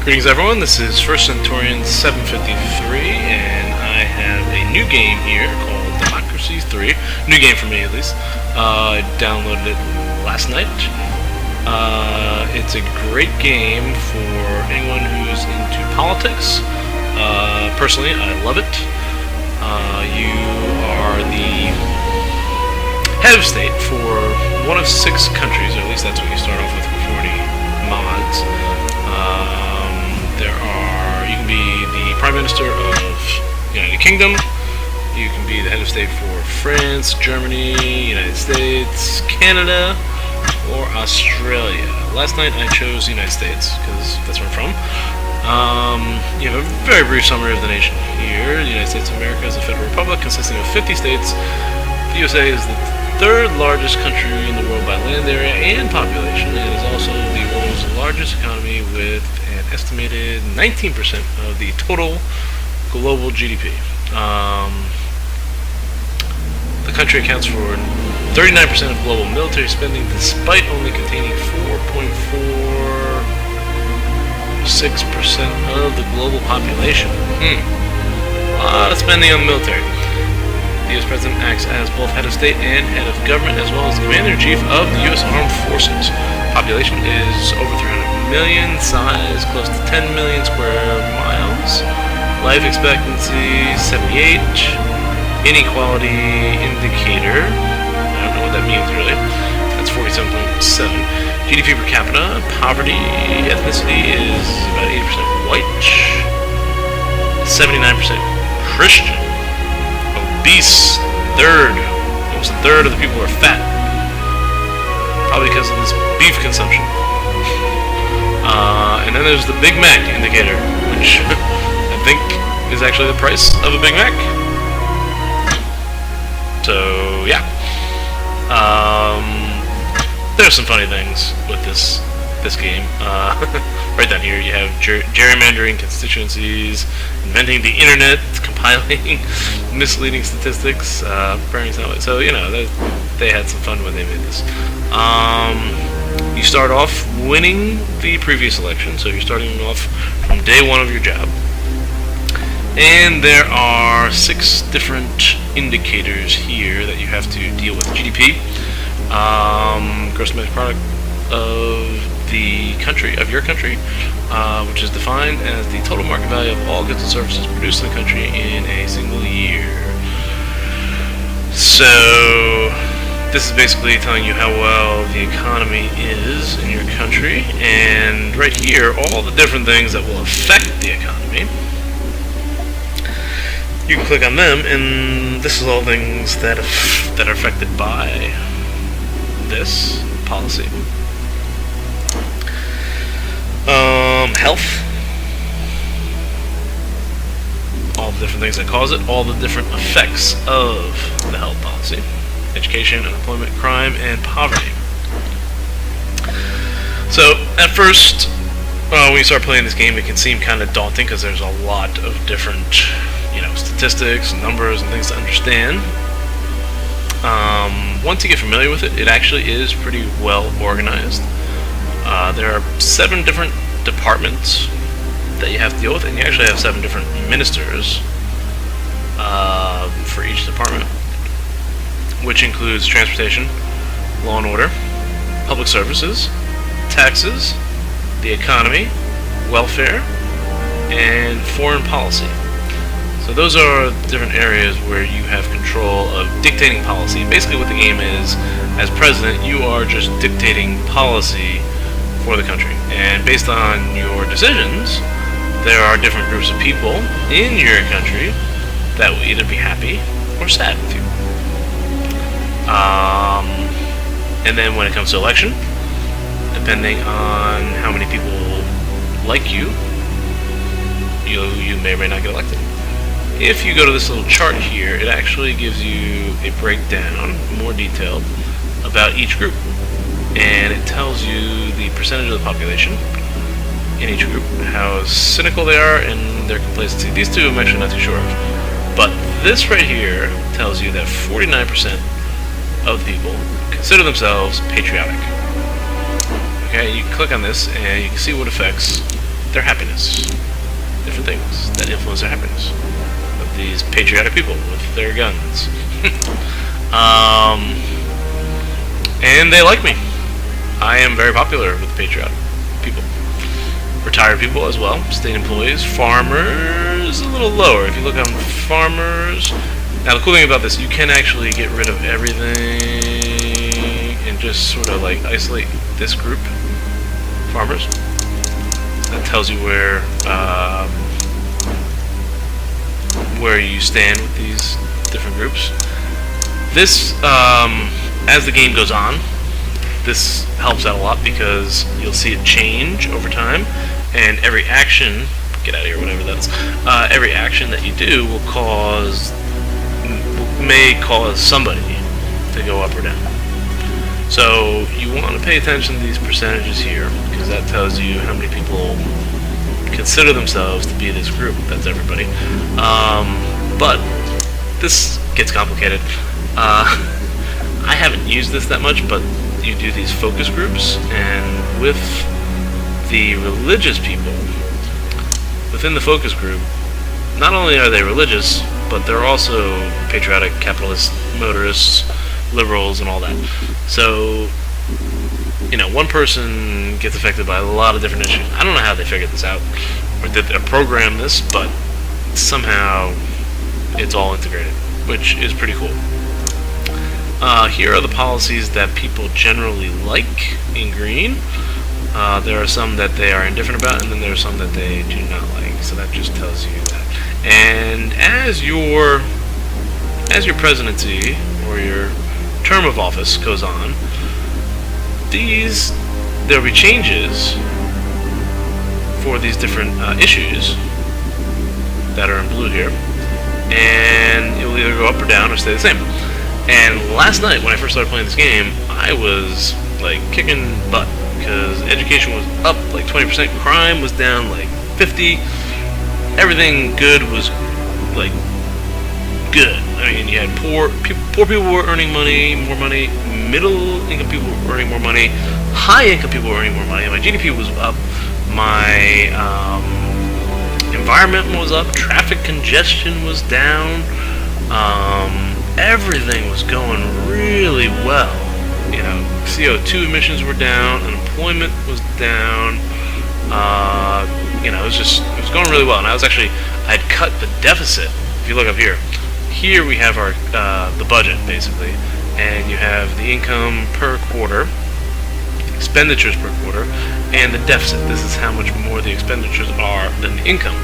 Greetings everyone, this is First Centurion 753, and I have a new game here called Democracy 3. New game for me at least. I downloaded it last night. It's a great game for anyone who's into politics. Personally, I love it. You are the head of state for one of 6 countries, or at least that's what you start off with before any mods. You can be the Prime Minister of the United Kingdom, you can be the head of state for France, Germany, United States, Canada, or Australia. Last night I chose the United States, because that's where I'm from. You have a very brief summary of the nation here. The United States of America is a federal republic consisting of 50 states. The USA is the 3rd largest country in the world by land area and population. It is also the world's largest economy with an estimated 19% of the total global GDP. The country accounts for 39% of global military spending, despite only containing 4.46% of the global population. A lot of spending on the military. The U.S. President acts as both head of state and head of government, as well as the Commander-in-Chief of the U.S. Armed Forces. Population is over 300 million, size close to 10 million square miles. Life expectancy 78. Inequality indicator, I don't know what that means really, that's 47.7. GDP per capita, poverty, ethnicity is about 80% white, 79% Christian. Obese, almost a third of the people are fat, probably because of this beef consumption. And then there's the Big Mac indicator, which I think is actually the price of a Big Mac. So yeah, there's some funny things with this game. Right down here you have gerrymandering constituencies, inventing the internet, compiling misleading statistics, preparing something. So you know they had some fun when they made this. You start off winning the previous election, so you're starting off from day 1 of your job. And there are 6 different indicators here that you have to deal with. GDP, gross domestic product of the country, of your country, which is defined as the total market value of all goods and services produced in the country in a single year. So this is basically telling you how well the economy is in your country, and right here, all the different things that will affect the economy. You can click on them, and this is all things that are affected by this policy. Health, all the different things that cause it, all the different effects of the health policy. Education, unemployment, crime, and poverty. So, at first, when you start playing this game, it can seem kind of daunting because there's a lot of different, statistics, and numbers, and things to understand. Once you get familiar with it, it actually is pretty well organized. There are 7 different departments that you have to deal with, and you actually have 7 different ministers for each department, which includes transportation, law and order, public services, taxes, the economy, welfare, and foreign policy. So those are different areas where you have control of dictating policy. Basically what the game is, as president, you are just dictating policy for the country. And based on your decisions, there are different groups of people in your country that will either be happy or sad with you. And then when it comes to election, depending on how many people like you, you may or may not get elected. If you go to this little chart here, it actually gives you a breakdown, more detailed, about each group. And it tells you the percentage of the population in each group, how cynical they are, and their complacency. These two I'm actually not too sure of. But this right here tells you that 49% of the people consider themselves patriotic. Okay, you can click on this and you can see what effects their happiness. Different things that influence their happiness. Of these patriotic people with their guns. And they like me. I am very popular with patriotic people. Retired people as well, state employees, farmers, a little lower. If you look on farmers, now the cool thing about this, you can actually get rid of everything and just sort of like isolate this group, farmers. That tells you where you stand with these different groups. This, as the game goes on, this helps out a lot because you'll see it change over time, and every action, get out of here, whatever that is, every action that you do may cause somebody to go up or down. So you want to pay attention to these percentages here, because that tells you how many people consider themselves to be this group. That's everybody. But this gets complicated. I haven't used this that much, but you do these focus groups, and with the religious people within the focus group, not only are they religious, but they're also patriotic, capitalist, motorists, liberals, and all that. So, you know, one person gets affected by a lot of different issues. I don't know how they figured this out, or did they program this, but somehow it's all integrated, which is pretty cool. Here are the policies that people generally like in green. There are some that they are indifferent about, and then there are some that they do not like. So that just tells you that. And as your presidency or your term of office goes on, there'll be changes for these different issues that are in blue here, and it will either go up or down or stay the same. And last night, when I first started playing this game, I was like kicking butt because education was up like 20%, crime was down like 50%, everything good was like good. I mean, you had poor people were earning more money, middle income people were earning more money, high income people were earning more money. My GDP was up, my environment was up, traffic congestion was down. Everything was going really well. You know, CO2 emissions were down, unemployment was down. You know, it was going really well. And I had cut the deficit. If you look up here, we have our the budget basically, and you have the income per quarter, expenditures per quarter, and the deficit. This is how much more the expenditures are than the income,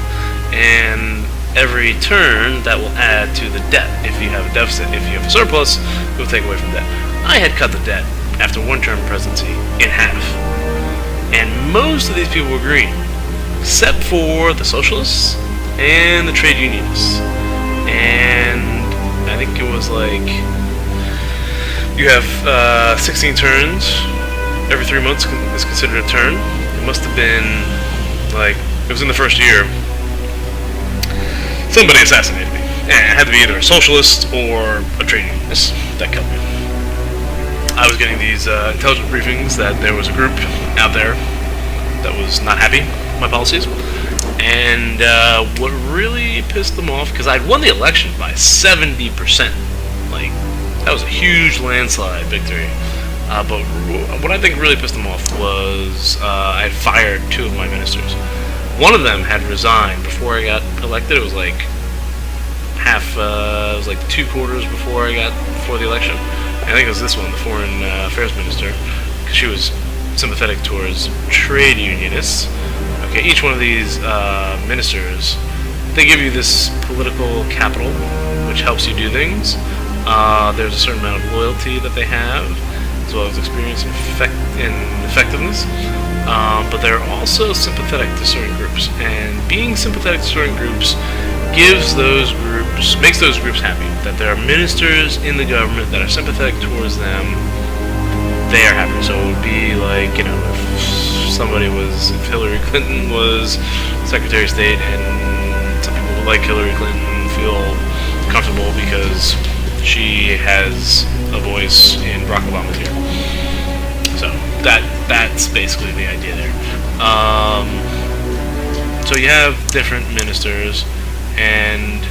and every turn that will add to the debt. If you have a deficit, if you have a surplus, it will take away from debt. I had cut the debt after one term presidency in half, and most of these people were green, except for the socialists and the trade unionists. And I think it was like you have 16 turns. Every 3 months is considered a turn. It must have been like, it was in the first year, somebody assassinated me. And it had to be either a socialist or a trade unionist that killed me. I was getting these intelligence briefings that there was a group out there that was not happy with my policies. And what really pissed them off, because I'd won the election by 70%. Like, that was a huge landslide victory. But what I think really pissed them off was I had fired 2 of my ministers. One of them had resigned before I got elected. It was like it was like 2 quarters before the election. I think it was this one, the foreign affairs minister, because she was sympathetic towards trade unionists. Okay, each one of these ministers, they give you this political capital, which helps you do things. There's a certain amount of loyalty that they have, as well as experience and effectiveness. But they're also sympathetic to certain groups, and being sympathetic to certain groups makes those groups happy. That there are ministers in the government that are sympathetic towards them, they are happy. So it would be like, you know, if Hillary Clinton was Secretary of State, and some people who like Hillary Clinton feel comfortable because she has a voice in Barack Obama's ear. So that's basically the idea there. So you have different ministers, and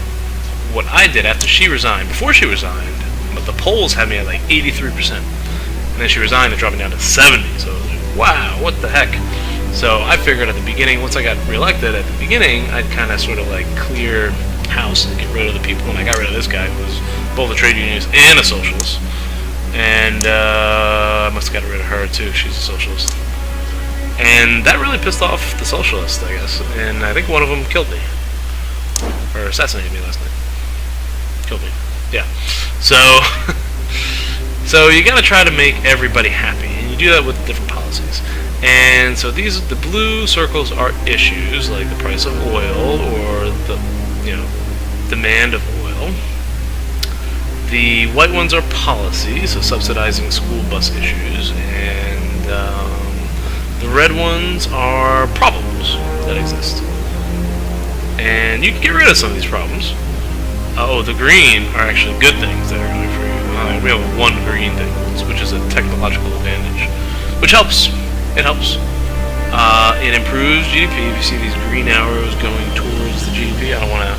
what I did after she resigned, before she resigned, but the polls had me at like 83%, and then she resigned and dropped me down to 70. So I was like, wow, what the heck? So I figured at the beginning, once I got reelected, at the beginning, I'd kind of sort of like clear house and get rid of the people, and I got rid of this guy who was both a trade unionist and a socialist. And I must have got rid of her too. She's a socialist. And that really pissed off the socialists, I guess. And I think one of them killed me. Or assassinated me last night. Killed me. Yeah. So, so you gotta try to make everybody happy. And you do that with different policies. And so the blue circles are issues, like the price of oil or the, demand of oil. The white ones are policies, so subsidizing school bus issues, and the red ones are problems that exist. And you can get rid of some of these problems. The green are actually good things that are going for you. We have one green thing, which is a technological advantage, which helps. It helps. It improves GDP. If you see these green arrows going towards the GDP, I don't want to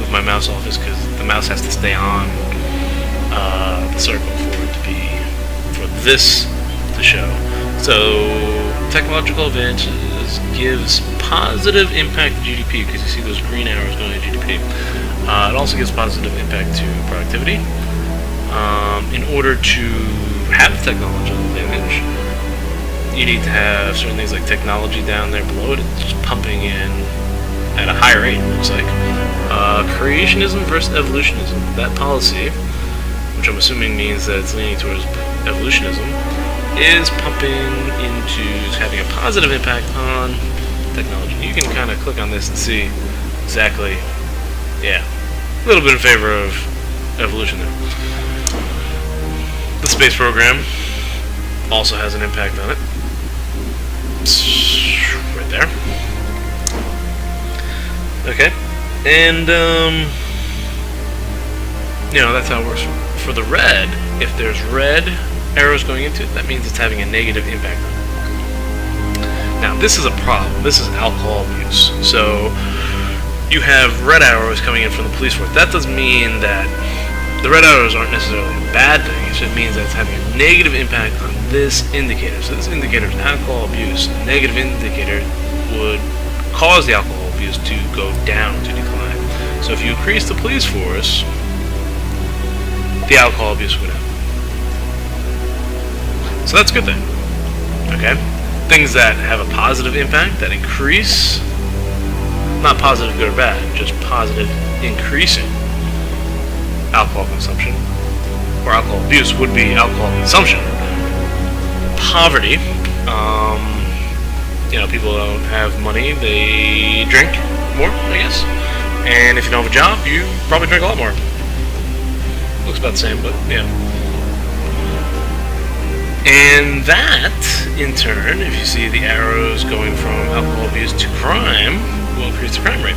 move my mouse off this because the mouse has to stay on the circle for this to show. So technological advances gives positive impact to GDP because you see those green arrows going to GDP. It also gives positive impact to productivity. In order to have the technological advantage, you need to have certain things like technology down there below it. It's just pumping in at a high rate, it looks like. Creationism versus evolutionism. That policy, which I'm assuming means that it's leaning towards evolutionism, is pumping into having a positive impact on technology. You can kind of click on this and see exactly, a little bit in favor of evolution there. The space program also has an impact on it. It's right there. Okay. And, that's how it works. For the red, if there's red arrows going into it, that means it's having a negative impact on it. Now, this is a problem. This is alcohol abuse. So, you have red arrows coming in from the police force. That doesn't mean that the red arrows aren't necessarily a bad thing. It just means that it's having a negative impact on this indicator. So this indicator is alcohol abuse. A negative indicator would cause the alcohol abuse to go down, to decline. So if you increase the police force, the alcohol abuse would happen. So that's a good thing. Okay? Things that have a positive impact, that increase, not positive good or bad, just positive increasing alcohol consumption, or alcohol abuse, would be alcohol consumption. Poverty, people don't have money, they drink more, I guess. And if you don't have a job, you probably drink a lot more. Looks about the same, but yeah. And that, in turn, if you see the arrows going from alcohol abuse to crime, will increase the crime rate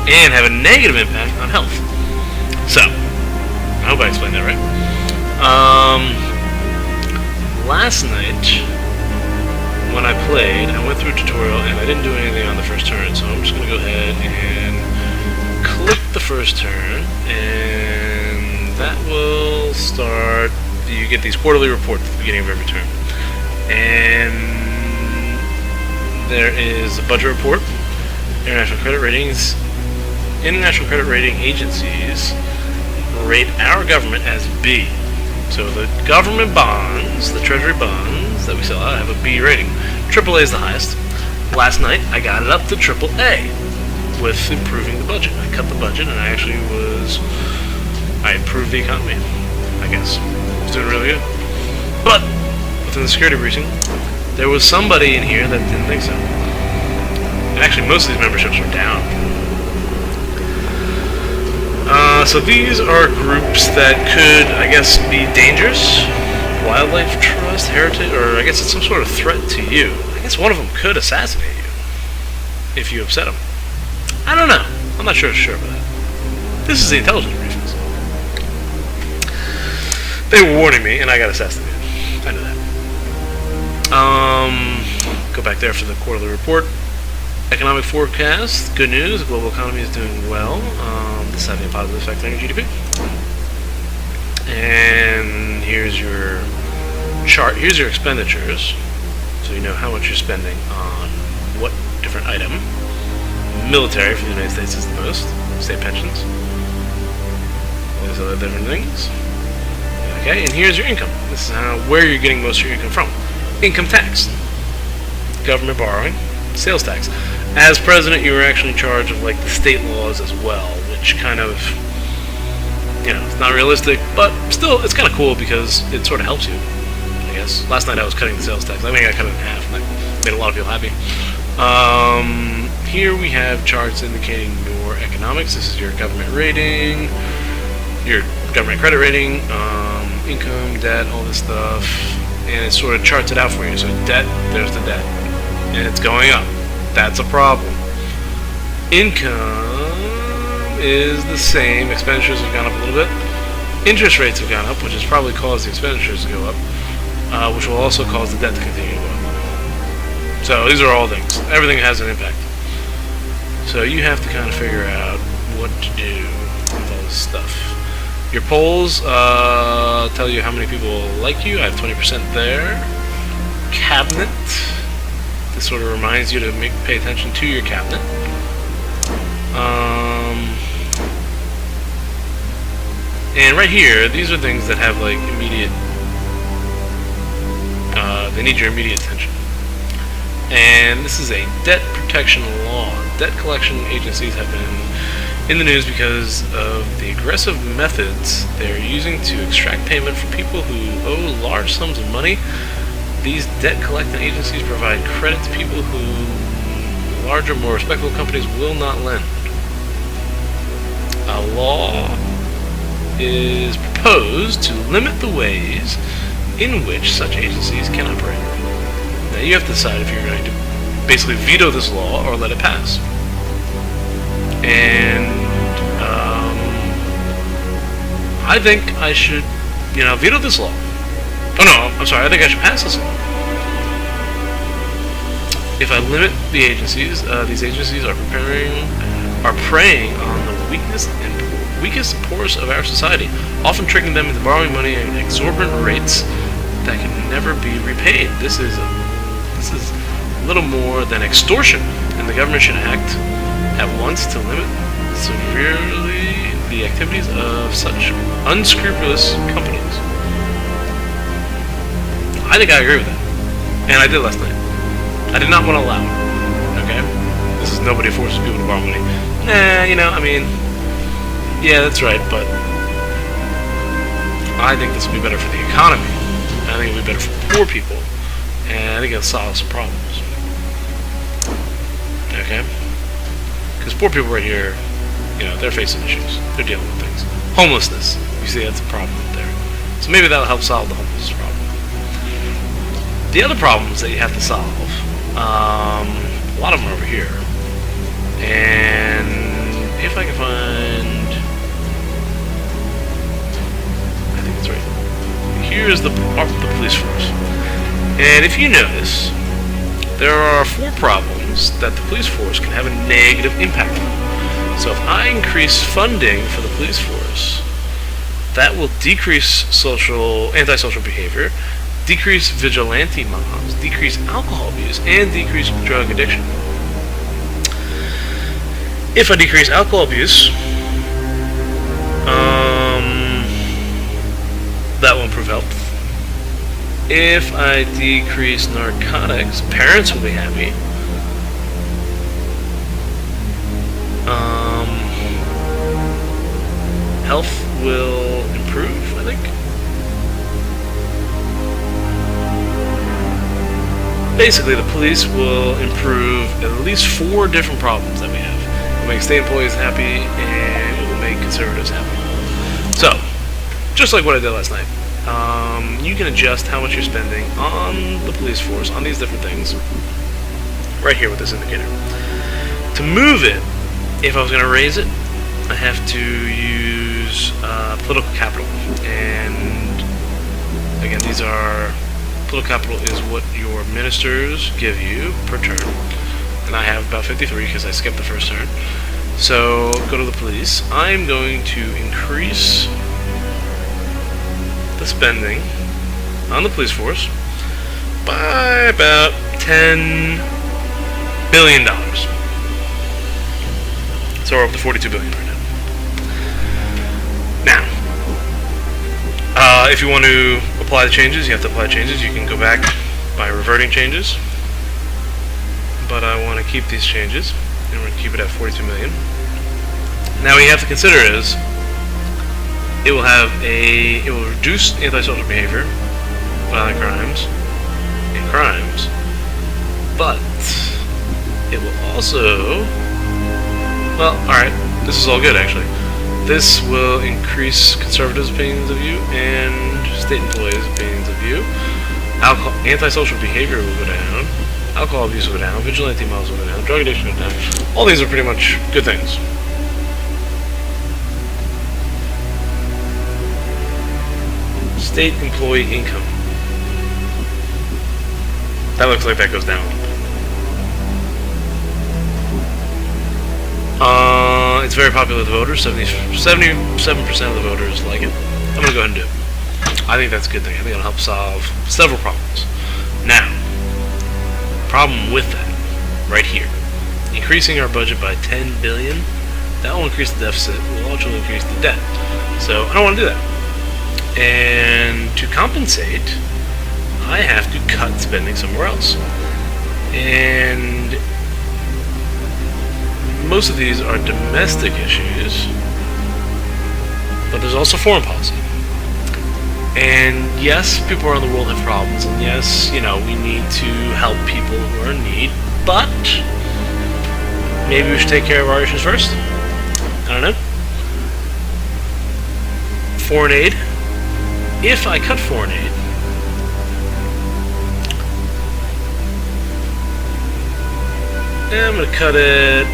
and have a negative impact on health. So, I hope I explained that right. Last night, when I played, I went through a tutorial and I didn't do anything on the first turn, so I'm just going to go ahead and click the first turn, and that will start. You get these quarterly reports at the beginning of every turn. And there is a budget report. International credit rating agencies rate our government as B. So the government bonds, the treasury bonds that we sell out, have a B rating. AAA is the highest. Last night I got it up to AAA with improving the budget. I cut the budget and I improved the economy, I guess. It was doing really good. But within the security briefing, there was somebody in here that didn't think so. And actually most of these memberships are down. So these are groups that could, I guess, be dangerous. Wildlife Trust, Heritage, or I guess it's some sort of threat to you. I guess one of them could assassinate you if you upset them. I don't know. I'm not sure about that. This is the intelligence briefings. They were warning me, and I got assassinated. I know that. Go back there for the quarterly report. Economic forecast, good news, the global economy is doing well. This is having a positive effect on your GDP. And here's your chart. Here's your expenditures, so you know how much you're spending on what different item. Military for the United States is the most. State pensions. All these other different things. Okay, and here's your income. This is where you're getting most of your income from. Income tax, government borrowing, sales tax. As president, you were actually in charge of like the state laws as well, which kind of, you know, it's not realistic, but still, it's kind of cool because it sort of helps you, I guess. Last night I was cutting the sales tax. I think I cut it in half, and that made a lot of people happy. Here we have charts indicating your economics. This is your government rating, your government credit rating, income, debt, all this stuff, and it sort of charts it out for you. So debt, there's the debt, and it's going up. That's a problem. Income is the same. Expenditures have gone up a little bit. Interest rates have gone up, which has probably caused the expenditures to go up, which will also cause the debt to continue to go up. So these are all things. Everything has an impact. So you have to kind of figure out what to do with all this stuff. Your polls tell you how many people like you. I have 20% there. Cabinet. This sort of reminds you to pay attention to your cabinet. And right here, these are things that have like immediate, they need your immediate attention. And this is a debt protection law. Debt collection agencies have been in the news because of the aggressive methods they're using to extract payment from people who owe large sums of money. These debt collecting agencies provide credit to people who larger, more respectable companies will not lend. A law is proposed to limit the ways in which such agencies can operate. Now you have to decide if you're going to basically veto this law or let it pass. And I think I should, veto this law. Oh no, I'm sorry, I think I should pass this law. If I limit the agencies, these agencies are preying on the weakest and poorest of our society, often tricking them into borrowing money at exorbitant rates that can never be repaid. This is a little more than extortion, and the government should act at once to limit severely the activities of such unscrupulous companies. I think I agree with that, and I did last night. I did not want to allow it. Okay, this is nobody forces people to borrow money. Yeah, that's right, but I think this would be better for the economy. I think it would be better for poor people, and I think it'll solve some problems. Okay, because poor people right here, they're facing issues. They're dealing with things. Homelessness. You see, that's a problem there. So maybe that'll help solve the homelessness problem. The other problems that you have to solve, a lot of them are over here. And if I can find, I think it's right. Here's the police force. And if you notice, there are 4 problems that the police force can have a negative impact on. So if I increase funding for the police force, that will decrease antisocial behavior, decrease vigilante mobs, decrease alcohol abuse, and decrease drug addiction. If I decrease alcohol abuse, that will improve health. If I decrease narcotics, parents will be happy. Health will improve, I think. Basically, the police will improve at least 4 different problems that we have. It will make state employees happy, and it will make conservatives happy. So, just like what I did last night, you can adjust how much you're spending on the police force, on these different things, right here with this indicator. To move it, if I was going to raise it, I have to use political capital. And again, political capital is what your ministers give you per term. and I have about 53 because I skipped the first turn. So go to the police. I'm going to increase the spending on the police force by about $10 billion. So we're up to $42 billion right now. Now, if you want to apply the changes, you have to apply changes. You can go back by reverting changes, but I want to keep these changes, and we're going to keep it at 42 million. Now, what you have to consider is it will reduce antisocial behavior, violent crimes, and crimes, but it will also, well, alright, this is all good actually. This will increase conservatives' opinions of you and state employees' opinions of you. Antisocial behavior will go down, alcohol abuse will go down, vigilante models will go down, drug addiction will go down. All these are pretty much good things. State employee income. That looks like that goes down. It's very popular with the voters. 77% of the voters like it. I'm going to go ahead and do it. I think that's a good thing. I think it'll help solve several problems. Now, problem with that, right here. Increasing our budget by $10 billion, that will increase the deficit, will also increase the debt. So, I don't want to do that. And to compensate, I have to cut spending somewhere else. And most of these are domestic issues, but there's also foreign policy. And yes, people around the world have problems, and yes, you know, we need to help people who are in need, but maybe we should take care of our issues first? I don't know. Foreign aid. If I cut foreign aid, I'm going to cut it.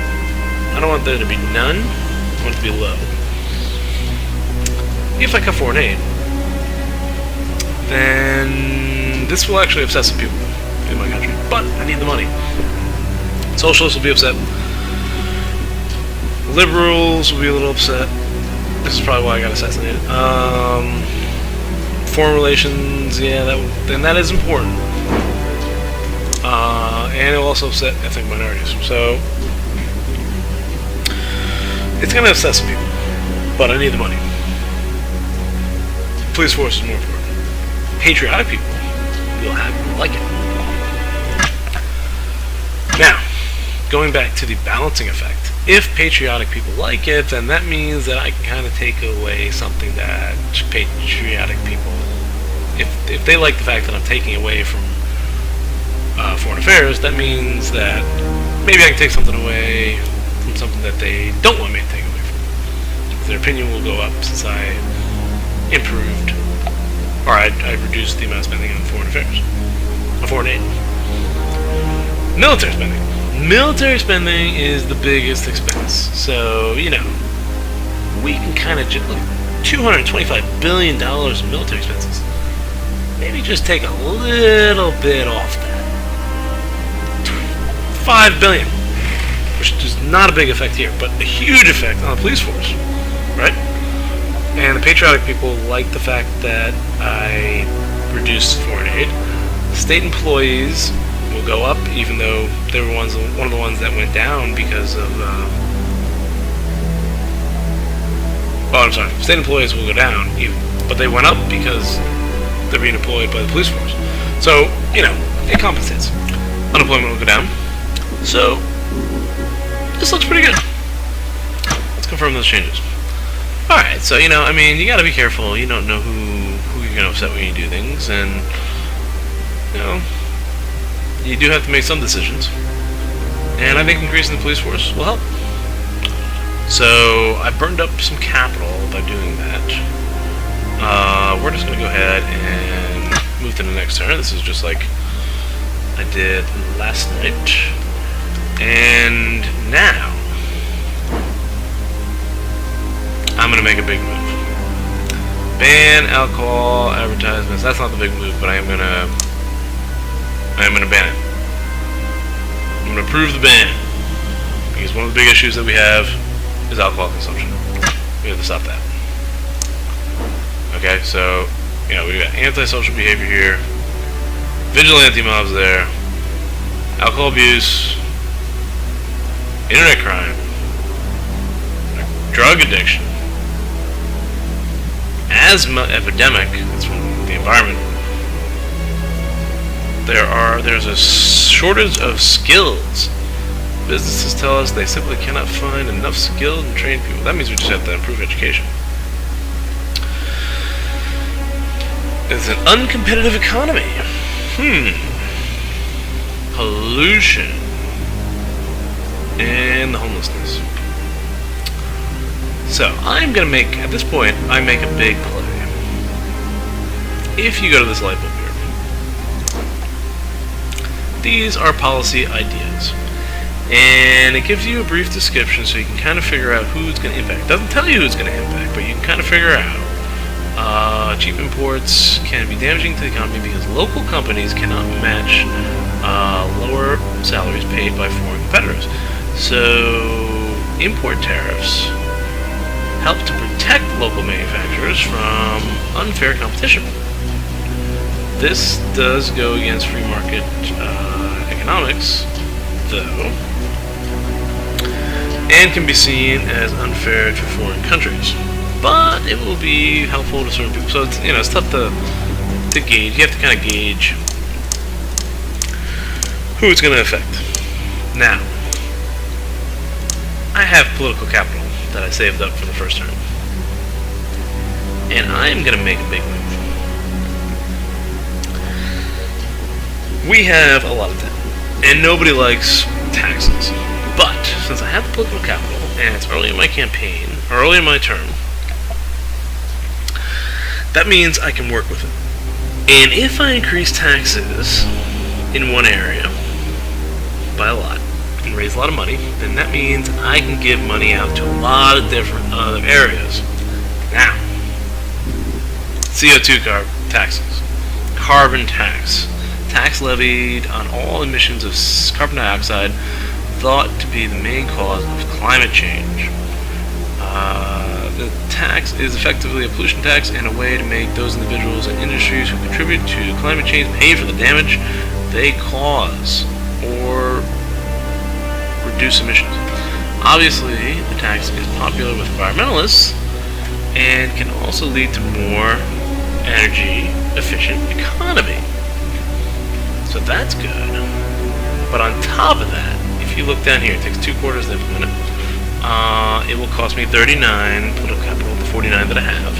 I don't want there to be none. I want it to be low. If I cut foreign aid, then this will actually upset some people in my country. But I need the money. Socialists will be upset. Liberals will be a little upset. This is probably why I got assassinated. Foreign relations, yeah, that is important. And it will also upset ethnic minorities. So it's going to upset some people, but I need the money. Police force is more important. Patriotic people will like it. Now, going back to the balancing effect. If patriotic people like it, then that means that I can kind of take away something that patriotic people, if they like the fact that I'm taking away from foreign affairs, that means that maybe I can take something away from something that they don't want me to take away from. Their opinion will go up since I improved, or I reduced the amount of spending on foreign affairs, on foreign aid. Military spending. Military spending is the biggest expense. So, you know, we can kind of just look at $225 billion in military expenses. Maybe just take a little bit off that. $5 billion, which is not a big effect here, but a huge effect on the police force, right? And the patriotic people like the fact that I reduced foreign aid. State employees will go up, even though they were one of the ones that went down because of. I'm sorry. State employees will go down, but they went up because they're being employed by the police force. So you know, it compensates. Unemployment will go down. So this looks pretty good. Let's confirm those changes. All right. So you know, I mean, you got to be careful. You don't know who you're gonna upset when you do things, and you know. You do have to make some decisions, and I think increasing the police force will help. So I burned up some capital by doing that. We're just going to go ahead and move to the next turn. This is just like I did last night. And now I'm going to make a big move. Ban alcohol advertisements. That's not the big move, but I am going to ban it. I'm I'm going to approve the ban. Because one of the big issues that we have is alcohol consumption. We have to stop that. Okay, so, you know, we've got antisocial behavior here, vigilante mobs there, alcohol abuse, internet crime, drug addiction, asthma epidemic, that's from the environment. There's a shortage of skills. Businesses tell us they simply cannot find enough skilled and trained people. That means we just have to improve education. It's an uncompetitive economy. Pollution. And the homelessness. So, I'm going to make, at this point, I make a big play. If you go to this light bulb here, these are policy ideas. And it gives you a brief description so you can kind of figure out who's going to impact. It doesn't tell you who's going to impact, but you can kind of figure out. Cheap imports can be damaging to the economy because local companies cannot match lower salaries paid by foreign competitors. So, import tariffs help to protect local manufacturers from unfair competition. This does go against free market economics, though, and can be seen as unfair to foreign countries. But it will be helpful to certain people. So it's, you know, it's tough to gauge. You have to kind of gauge who it's going to affect. Now, I have political capital that I saved up for the first term, and I am going to make a big move. We have a lot of debt, and nobody likes taxes. But since I have the political capital, and it's early in my campaign, early in my term, that means I can work with it. And if I increase taxes in one area by a lot and raise a lot of money, then that means I can give money out to a lot of different other areas. Now, CO2 taxes, carbon tax levied on all emissions of carbon dioxide, thought to be the main cause of climate change. The tax is effectively a pollution tax and a way to make those individuals and industries who contribute to climate change pay for the damage they cause or reduce emissions. Obviously, the tax is popular with environmentalists and can also lead to more energy efficient economy. So that's good. But on top of that, if you look down here, it takes 2 quarters to implement it. It will cost me 39 political capital, the 49 that I have.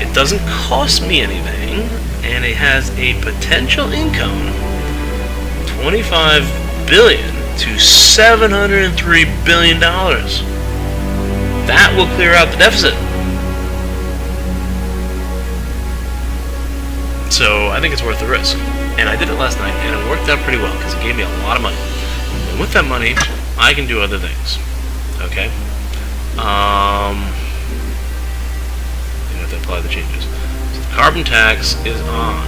It doesn't cost me anything, and it has a potential income 25 billion to 703 billion dollars. That will clear out the deficit. So I think it's worth the risk. And I did it last night, and it worked out pretty well because it gave me a lot of money. And with that money, I can do other things. Okay? You have to apply the changes. So the carbon tax is on.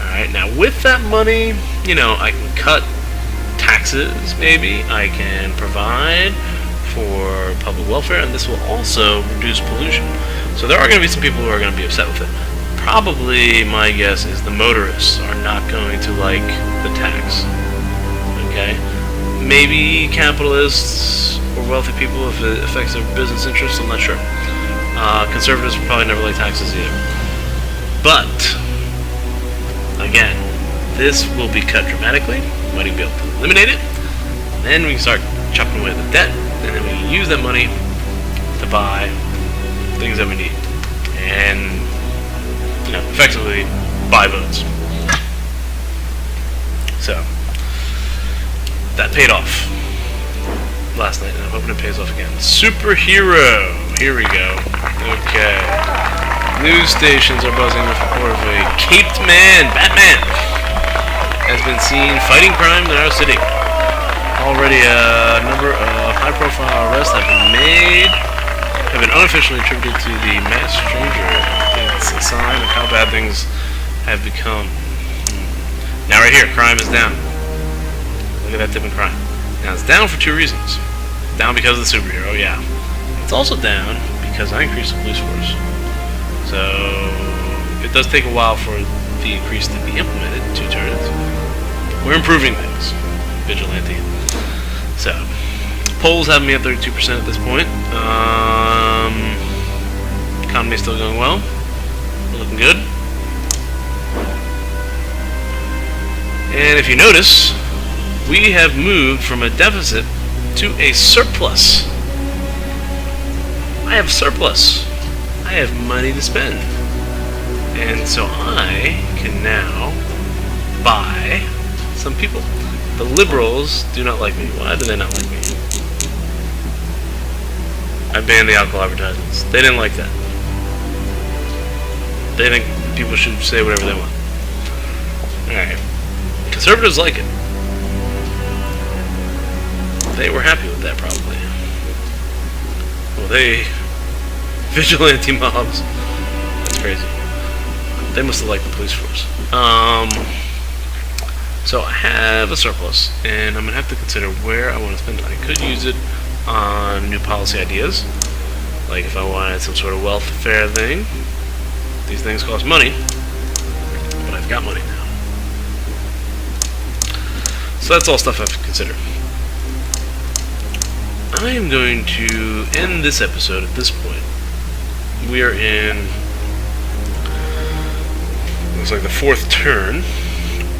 Alright, now with that money, you know, I can cut taxes, maybe. I can provide for public welfare, and this will also reduce pollution. So there are going to be some people who are going to be upset with it. Probably, my guess is the motorists are not going to like the tax. Okay? Maybe capitalists or wealthy people, if it affects their business interests, I'm not sure. Conservatives will probably never like taxes either. But, again, this will be cut dramatically. We might even be able to eliminate it. Then we can start chopping away at the debt, and then we can use that money to buy things that we need. And, you know, effectively buy votes. So, that paid off last night, and I'm hoping it pays off again. Superhero! Here we go. Okay. News stations are buzzing with the report of a caped man, Batman, has been seen fighting crime in our city. Already a number of high-profile arrests have been unofficially attributed to the masked stranger. It's a sign of how bad things have become. Now right here, crime is down. Look at that dip in crime. Now it's down for two reasons. Down because of the superhero, yeah. It's also down because I increased the police force. So it does take a while for the increase to be implemented, 2 turns. We're improving things. Vigilante. So, polls have me at 32% at this point. Economy's still going well. We're looking good. And if you notice, we have moved from a deficit to a surplus. I have surplus. I have money to spend. And so I can now buy some people. The liberals do not like me. Why do they not like me? I banned the alcohol advertisements. They didn't like that. They think people should say whatever they want. Alright. Conservatives like it. They were happy with that, probably. Well, vigilante mobs. That's crazy. They must have liked the police force. So I have a surplus, and I'm going to have to consider where I want to spend it. I could use it on new policy ideas, like if I wanted some sort of welfare thing. These things cost money, but I've got money now. So that's all stuff I have to consider. I am going to end this episode at this point. We are in, looks like the 4th turn,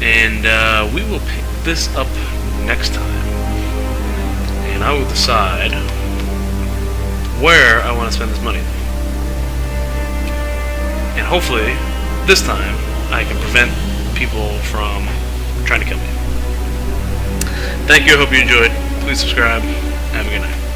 and we will pick this up next time. And I will decide where I want to spend this money. And hopefully, this time, I can prevent people from trying to kill me. Thank you, I hope you enjoyed. Please subscribe. Have a good night.